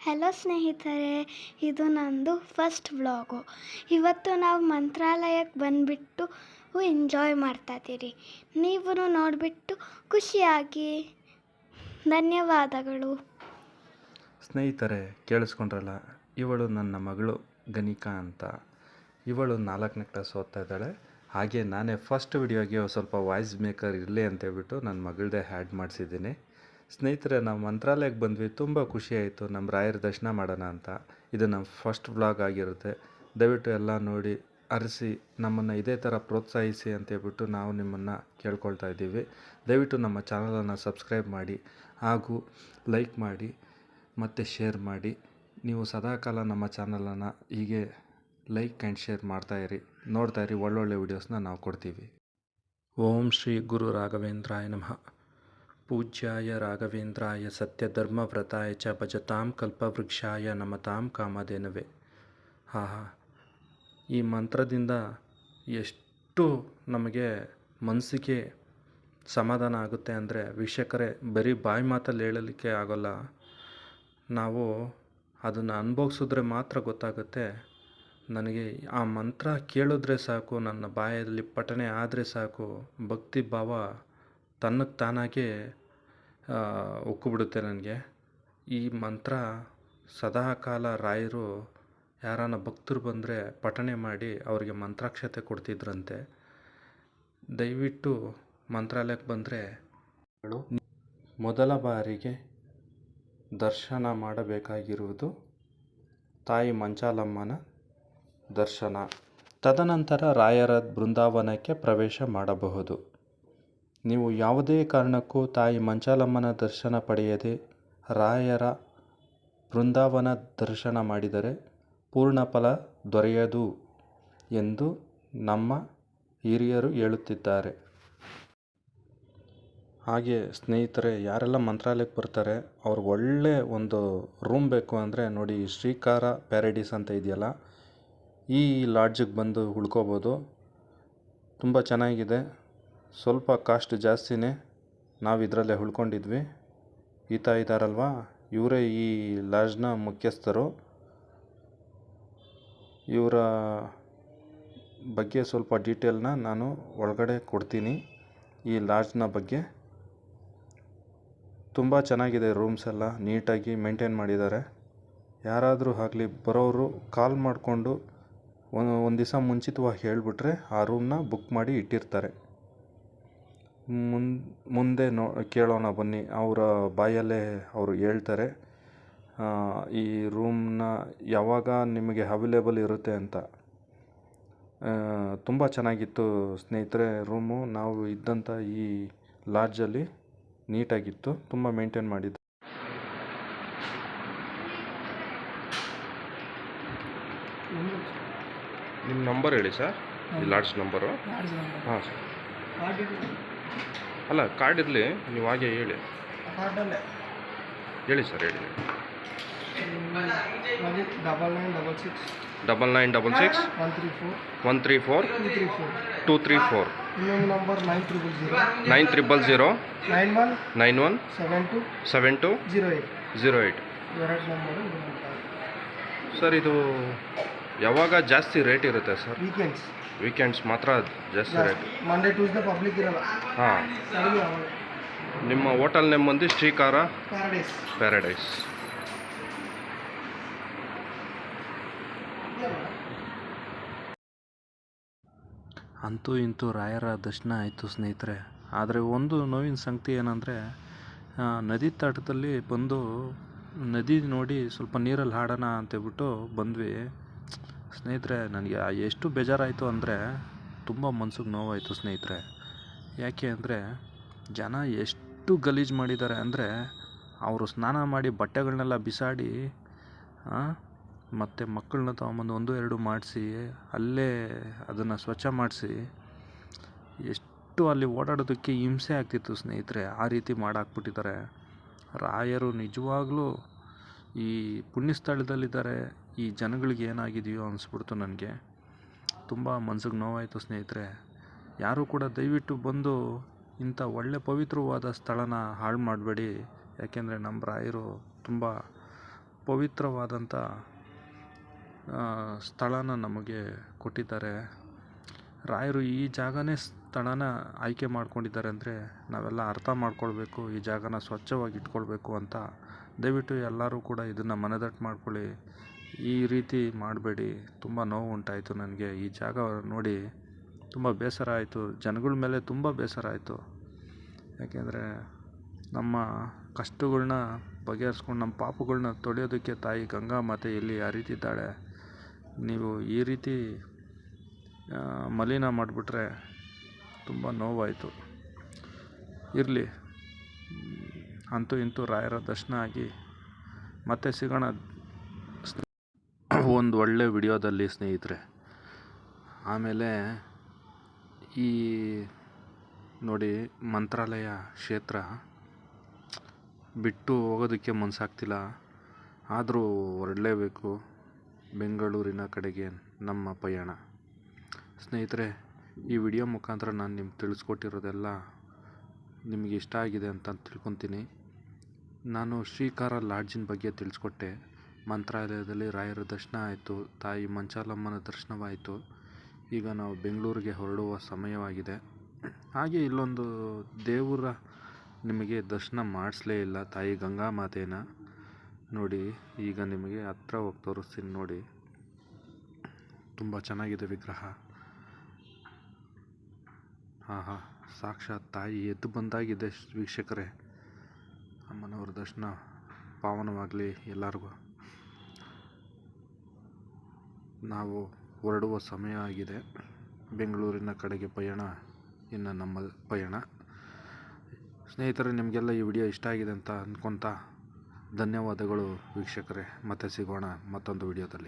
Hello ಸ್ನೇಹಿತರೆ, ಇದು ನಂದು ಫಸ್ಟ್ ವ್ಲಾಗು. ಇವತ್ತು ನಾವು ಮಂತ್ರಾಲಯಕ್ಕೆ ಬಂದುಬಿಟ್ಟು ಎಂಜಾಯ್ ಮಾಡ್ತಾಯಿದ್ದೀರಿ. ನೀವು ನೋಡಿಬಿಟ್ಟು ಖುಷಿಯಾಗಿ. ಧನ್ಯವಾದಗಳು. ಸ್ನೇಹಿತರೆ, ಕೇಳಿಸ್ಕೊಂಡ್ರಲ್ಲ, ಇವಳು ನನ್ನ ಮಗಳು ಗಣಿಕಾ ಅಂತ. ಇವಳು 4ನೇ ಕ್ಲಾಸ್ ಓದ್ತಾ ಇದ್ದಾಳೆ. ಹಾಗೆ ನಾನೇ ಫಸ್ಟ್ ವಿಡಿಯೋಗೆ ಸ್ವಲ್ಪ ವಾಯ್ಸ್ ಮೇಕರ್ ಇರಲಿ ಅಂತೇಳ್ಬಿಟ್ಟು ನನ್ನ ಮಗಳದೇ ಹ್ಯಾಡ್ ಮಾಡಿಸಿದ್ದೀನಿ. ಸ್ನೇಹಿತರೆ, ನಾವು ಮಂತ್ರಾಲಯಕ್ಕೆ ಬಂದ್ವಿ. ತುಂಬ ಖುಷಿಯಾಯಿತು ನಮ್ಮ ರಾಯರ ದರ್ಶನ ಮಾಡೋಣ ಅಂತ. ಇದು ನಮ್ಮ ಫಸ್ಟ್ ವ್ಲಾಗ್ ಆಗಿರುತ್ತೆ. ದಯವಿಟ್ಟು ಎಲ್ಲ ನೋಡಿ ಅರಸಿ ನಮ್ಮನ್ನು ಇದೇ ಥರ ಪ್ರೋತ್ಸಾಹಿಸಿ ಅಂತೇಳ್ಬಿಟ್ಟು ನಾವು ನಿಮ್ಮನ್ನು ಕೇಳ್ಕೊಳ್ತಾ ಇದ್ದೀವಿ. ದಯವಿಟ್ಟು ನಮ್ಮ ಚಾನಲನ್ನು ಸಬ್ಸ್ಕ್ರೈಬ್ ಮಾಡಿ ಹಾಗೂ ಲೈಕ್ ಮಾಡಿ ಮತ್ತು ಶೇರ್ ಮಾಡಿ. ನೀವು ಸದಾಕಾಲ ನಮ್ಮ ಚಾನಲನ್ನು ಹೀಗೆ ಲೈಕ್ ಆ್ಯಂಡ್ ಶೇರ್ ಮಾಡ್ತಾಯಿರಿ, ನೋಡ್ತಾಯಿರಿ. ಒಳ್ಳೊಳ್ಳೆ ವೀಡಿಯೋಸ್ನ ನಾವು ಕೊಡ್ತೀವಿ. ಓಂ ಶ್ರೀ ಗುರು ರಾಘವೇಂದ್ರಾಯ ನಮಃ. ಪೂಜ್ಯಾಯ ರಾಘವೇಂದ್ರಾಯ ಸತ್ಯಧರ್ಮವ್ರತಾಯ ಚ ಭಜತಾಂ ಕಲ್ಪವೃಕ್ಷಾಯ ನಮತಾಂ ಕಾಮಧೇನವೇ. ಈ ಮಂತ್ರದಿಂದ ಎಷ್ಟು ನಮಗೆ ಮನಸ್ಸಿಗೆ ಸಮಾಧಾನ ಆಗುತ್ತೆ ಅಂದರೆ ವೀಕ್ಷಕರೇ, ಬರೀ ಬಾಯಿ ಮಾತಲ್ಲಿ ಹೇಳಲಿಕ್ಕೆ ಆಗೋಲ್ಲ. ನಾವು ಅದನ್ನು ಅನುಭವಿಸಿದ್ರೆ ಮಾತ್ರ ಗೊತ್ತಾಗುತ್ತೆ. ನನಗೆ ಆ ಮಂತ್ರ ಕೇಳಿದ್ರೆ ಸಾಕು, ನನ್ನ ಬಾಯಲ್ಲಿ ಪಠನೆ ಆದರೆ ಸಾಕು, ಭಕ್ತಿ ಭಾವ ತನ್ನಕ್ಕೆ ತಾನಾಗೆ ಉಕ್ಕಿಬಿಡುತ್ತೆ ನನಗೆ. ಈ ಮಂತ್ರ ಸದಾಕಾಲ ರಾಯರು ಯಾರಾನ ಭಕ್ತರು ಬಂದರೆ ಪಠನೆ ಮಾಡಿ ಅವರಿಗೆ ಮಂತ್ರಾಕ್ಷತೆ ಕೊಡ್ತಿದ್ರಂತೆ. ದಯವಿಟ್ಟು ಮಂತ್ರಾಲಯಕ್ಕೆ ಬಂದರೆ ಮೊದಲ ಬಾರಿಗೆ ದರ್ಶನ ಮಾಡಬೇಕಾಗಿರುವುದು ತಾಯಿ ಮಂಚಾಲಮ್ಮನ ದರ್ಶನ. ತದನಂತರ ರಾಯರ ಬೃಂದಾವನಕ್ಕೆ ಪ್ರವೇಶ ಮಾಡಬಹುದು. ನೀವು ಯಾವುದೇ ಕಾರಣಕ್ಕೂ ತಾಯಿ ಮಂಚಾಲಮ್ಮನ ದರ್ಶನ ಪಡೆಯದೆ ರಾಯರ ಬೃಂದಾವನ ದರ್ಶನ ಮಾಡಿದರೆ ಪೂರ್ಣ ಫಲ ದೊರೆಯದು ಎಂದು ನಮ್ಮ ಹಿರಿಯರು ಹೇಳುತ್ತಿದ್ದಾರೆ. ಹಾಗೆ ಸ್ನೇಹಿತರೆ, ಯಾರೆಲ್ಲ ಮಂತ್ರಾಲಯಕ್ಕೆ ಬರ್ತಾರೆ ಅವ್ರಿಗೆ ಒಳ್ಳೆ ಒಂದು ರೂಮ್ ಬೇಕು ಅಂದರೆ ನೋಡಿ, ಶ್ರೀಕಾರ ಪ್ಯಾರಡೈಸ್ ಅಂತ ಇದೆಯಲ್ಲ, ಈ ಲಾಡ್ಜಿಗೆ ಬಂದು ಉಳ್ಕೋಬೋದು. ತುಂಬ ಚೆನ್ನಾಗಿದೆ. ಸ್ವಲ್ಪ ಕಾಸ್ಟ್ ಜಾಸ್ತಿನೇ. ನಾವು ಇದರಲ್ಲೇ ಉಳ್ಕೊಂಡಿದ್ವಿ. ಈತ ಇದ್ದಾರಲ್ವ, ಇವರೇ ಈ ಲಾಡ್ಜ್ನ ಮುಖ್ಯಸ್ಥರು. ಇವರ ಬಗ್ಗೆ ಸ್ವಲ್ಪ ಡೀಟೇಲ್ನ ನಾನು ಒಳಗಡೆ ಕೊಡ್ತೀನಿ. ಈ ಲಾಡ್ಜ್ನ ಬಗ್ಗೆ ತುಂಬ ಚೆನ್ನಾಗಿದೆ. ರೂಮ್ಸ್ ಎಲ್ಲ ನೀಟಾಗಿ ಮೇಂಟೈನ್ ಮಾಡಿದ್ದಾರೆ. ಯಾರಾದರೂ ಆಗಲಿ ಬರೋರು ಕಾಲ್ ಮಾಡಿಕೊಂಡು ಒಂದು ದಿವಸ ಮುಂಚಿತವಾಗಿ ಹೇಳಿಬಿಟ್ರೆ ಆ ರೂಮ್ನ ಬುಕ್ ಮಾಡಿ ಇಟ್ಟಿರ್ತಾರೆ. ಮುಂದೆ ಕೇಳೋಣ ಬನ್ನಿ, ಅವರ ಬಾಯಲ್ಲೇ ಅವರು ಹೇಳ್ತಾರೆ ಈ ರೂಮ್ನ ಯಾವಾಗ ನಿಮಗೆ ಅವೈಲೇಬಲ್ ಇರುತ್ತೆ ಅಂತ. ತುಂಬ ಚೆನ್ನಾಗಿತ್ತು ಸ್ನೇಹಿತರೆ ರೂಮು. ನಾವು ಇದ್ದಂಥ ಈ ಲಾಡ್ಜಲ್ಲಿ ನೀಟಾಗಿತ್ತು, ತುಂಬ ಮೇಂಟೈನ್ ಮಾಡಿದ್ದು. ನಿಮ್ಮ ನಂಬರ್ ಹೇಳಿ ಸರ್, ಈ ಲಾಡ್ಜ್ ನಂಬರು. ಹಾಂ ಸರ್. ಅಲ್ಲ, ಕಾರ್ಡ್ ಇರಲಿ, ನೀವು ಹಾಗೆ ಹೇಳಿ. ಹೇಳಿ ಸರ್, ಹೇಳಿ. 9966 134 234. ಇನ್ನೊಂದು ನಂಬರ್ 9000 91 72 08. ಸರ್, ಇದು ಯಾವಾಗ ಜಾಸ್ತಿ ರೇಟ್ ಇರುತ್ತೆ ಸರ್? ವೀಕೆಂಡ್ಸ್ ಮಾತ್ರ ಜಾಸ್ತಿ ರೇಟ್. ಮಂಡೇ ಟ್ಯೂಸ್ಡೇ ಪಬ್ಲಿಕ್ ಇರಲ್ಲ. ಹಾಂ. ನಿಮ್ಮ ಹೋಟೆಲ್ ನೇಮ್ ಬಂದು ಶ್ರೀಕಾರ ಪ್ಯಾರಡೈಸ್. ಅಂತೂ ಇಂತೂ ರಾಯರ ದರ್ಶನ ಆಯಿತು ಸ್ನೇಹಿತರೆ. ಆದರೆ ಒಂದು ನೋವಿನ ಸಂಗತಿ ಏನಂದರೆ, ನದಿ ತಟದಲ್ಲಿ ಬಂದು ನದಿ ನೋಡಿ ಸ್ವಲ್ಪ ನೀರಲ್ಲಿ ಆಡೋಣ ಅಂತೇಳ್ಬಿಟ್ಟು ಬಂದ್ವಿ ಸ್ನೇಹಿತರೆ. ನನಗೆ ಎಷ್ಟು ಬೇಜಾರಾಯಿತು ಅಂದರೆ ತುಂಬ ಮನ್ಸಿಗೆ ನೋವಾಯಿತು ಸ್ನೇಹಿತರೆ. ಯಾಕೆ ಅಂದರೆ ಜನ ಎಷ್ಟು ಗಲೀಜು ಮಾಡಿದ್ದಾರೆ ಅಂದರೆ, ಅವರು ಸ್ನಾನ ಮಾಡಿ ಬಟ್ಟೆಗಳನ್ನೆಲ್ಲ ಬಿಸಾಡಿ ಮತ್ತು ಮಕ್ಕಳನ್ನ ತೊಗೊಂಬಂದು 1-2 ಮಾಡಿಸಿ ಅಲ್ಲೇ ಅದನ್ನು ಸ್ವಚ್ಛ ಮಾಡಿಸಿ ಎಷ್ಟು ಅಲ್ಲಿ ಓಡಾಡೋದಕ್ಕೆ ಹಿಂಸೆ ಆಗ್ತಿತ್ತು ಸ್ನೇಹಿತರೆ. ಆ ರೀತಿ ಮಾಡಾಕ್ಬಿಟ್ಟಿದ್ದಾರೆ. ರಾಯರು ನಿಜವಾಗ್ಲೂ ಈ ಪುಣ್ಯಸ್ಥಳದಲ್ಲಿದ್ದಾರೆ. ಈ ಜನಗಳಿಗೆ ಏನಾಗಿದೆಯೋ ಅನಿಸ್ಬಿಡ್ತು ನನಗೆ. ತುಂಬ ಮನ್ಸಿಗೆ ನೋವಾಯಿತು ಸ್ನೇಹಿತರೆ. ಯಾರೂ ಕೂಡ ದಯವಿಟ್ಟು ಬಂದು ಇಂಥ ಒಳ್ಳೆ ಪವಿತ್ರವಾದ ಸ್ಥಳನ ಹಾಳು ಮಾಡಬೇಡಿ. ಯಾಕೆಂದರೆ ನಮ್ಮ ರಾಯರು ತುಂಬ ಪವಿತ್ರವಾದಂಥ ಸ್ಥಳನ ನಮಗೆ ಕೊಟ್ಟಿದ್ದಾರೆ. ರಾಯರು ಈ ಜಾಗನೇ ಸ್ಥಳನ ಆಯ್ಕೆ ಮಾಡ್ಕೊಂಡಿದ್ದಾರೆ ಅಂದರೆ ನಾವೆಲ್ಲ ಅರ್ಥ ಮಾಡ್ಕೊಳ್ಬೇಕು, ಈ ಜಾಗನ ಸ್ವಚ್ಛವಾಗಿ ಇಟ್ಕೊಳ್ಬೇಕು ಅಂತ. ದಯವಿಟ್ಟು ಎಲ್ಲರೂ ಕೂಡ ಇದನ್ನು ಮನದಟ್ಟು ಮಾಡ್ಕೊಳ್ಳಿ. ಈ ರೀತಿ ಮಾಡಬೇಡಿ. ತುಂಬ ನೋವು ಉಂಟಾಯಿತು ನನಗೆ. ಈ ಜಾಗ ನೋಡಿ ತುಂಬ ಬೇಸರ ಆಯಿತು. ಜನಗಳ ಮೇಲೆ ತುಂಬ ಬೇಸರ ಆಯಿತು. ಯಾಕೆಂದರೆ ನಮ್ಮ ಕಷ್ಟಗಳ್ನ ಬಗೆಹರಿಸ್ಕೊಂಡು ನಮ್ಮ ಪಾಪಗಳನ್ನ ತೊಳೆಯೋದಕ್ಕೆ ತಾಯಿ ಗಂಗಾ ಮಾತೆ ಎಲ್ಲಿ ಹರಿತಿದ್ದಾಳೆ. ನೀವು ಈ ರೀತಿ ಮಲಿನ ಮಾಡಿಬಿಟ್ರೆ ತುಂಬ ನೋವಾಯಿತು. ಇರಲಿ, ಅಂತೂ ಇಂತೂ ರಾಯರ ದರ್ಶನ ಆಗಿ ಮತ್ತೆ ಸಿಗೋಣ ಒಂದು ಒಳ್ಳೆ ವಿಡಿಯೋದಲ್ಲಿ ಸ್ನೇಹಿತರೆ. ಆಮೇಲೆ ಈ ನೋಡಿ, ಮಂತ್ರಾಲಯ ಕ್ಷೇತ್ರ ಬಿಟ್ಟು ಹೋಗೋದಕ್ಕೆ ಮನಸ್ಸಾಗ್ತಿಲ್ಲ. ಆದರೂ ಹೊರಡಲೇಬೇಕು. ಬೆಂಗಳೂರಿನ ಕಡೆಗೆ ನಮ್ಮ ಪಯಣ. ಸ್ನೇಹಿತರೆ, ಈ ವಿಡಿಯೋ ಮುಖಾಂತರ ನಾನು ನಿಮ್ಗೆ ತಿಳಿಸ್ಕೊಟ್ಟಿರೋದೆಲ್ಲ ನಿಮಗೆ ಇಷ್ಟ ಆಗಿದೆ ಅಂತ ತಿಳ್ಕೊತೀನಿ. ನಾನು ಶ್ರೀಕಾರ ಲಾಡ್ಜಿನ ಬಗ್ಗೆ ತಿಳಿಸ್ಕೊಟ್ಟೆ. ಮಂತ್ರಾಲಯದಲ್ಲಿ ರಾಯರ ದರ್ಶನ ಆಯಿತು, ತಾಯಿ ಮಂಚಾಲಮ್ಮನ ದರ್ಶನವಾಯಿತು. ಈಗ ನಾವು ಬೆಂಗಳೂರಿಗೆ ಹೊರಡುವ ಸಮಯವಾಗಿದೆ. ಹಾಗೆ ಇಲ್ಲೊಂದು ದೇವರ ನಿಮಗೆ ದರ್ಶನ ಮಾಡಿಸ್ಲೇ ಇಲ್ಲ, ತಾಯಿ ಗಂಗಾ ಮಾತೇನ ನೋಡಿ. ಈಗ ನಿಮಗೆ ಹತ್ರ ಹೋಗಿ ತೋರಿಸ್ತೀನಿ ನೋಡಿ. ತುಂಬ ಚೆನ್ನಾಗಿದೆ ವಿಗ್ರಹ. ಆಹಾ, ಸಾಕ್ಷಾತ್ ತಾಯಿ ಎದ್ದು ಬಂದಾಗಿದೆ ವೀಕ್ಷಕರೇ. ಅಮ್ಮನವ್ರ ದರ್ಶನ ಪಾವನವಾಗಲಿ ಎಲ್ಲರಿಗೂ. ನಾವು ಹೊರಡುವ ಸಮಯ ಆಗಿದೆ. ಬೆಂಗಳೂರಿನ ಕಡೆಗೆ ಪಯಣ, ಇನ್ನು ನಮ್ಮ ಪಯಣ. ಸ್ನೇಹಿತರೆ, ನಿಮಗೆಲ್ಲ ಈ ವಿಡಿಯೋ ಇಷ್ಟ ಆಗಿದೆ ಅಂತ ಅಂದ್ಕೊತಾ ಧನ್ಯವಾದಗಳು ವೀಕ್ಷಕರೇ. ಮತ್ತೆ ಸಿಗೋಣ ಮತ್ತೊಂದು ವಿಡಿಯೋದಲ್ಲಿ.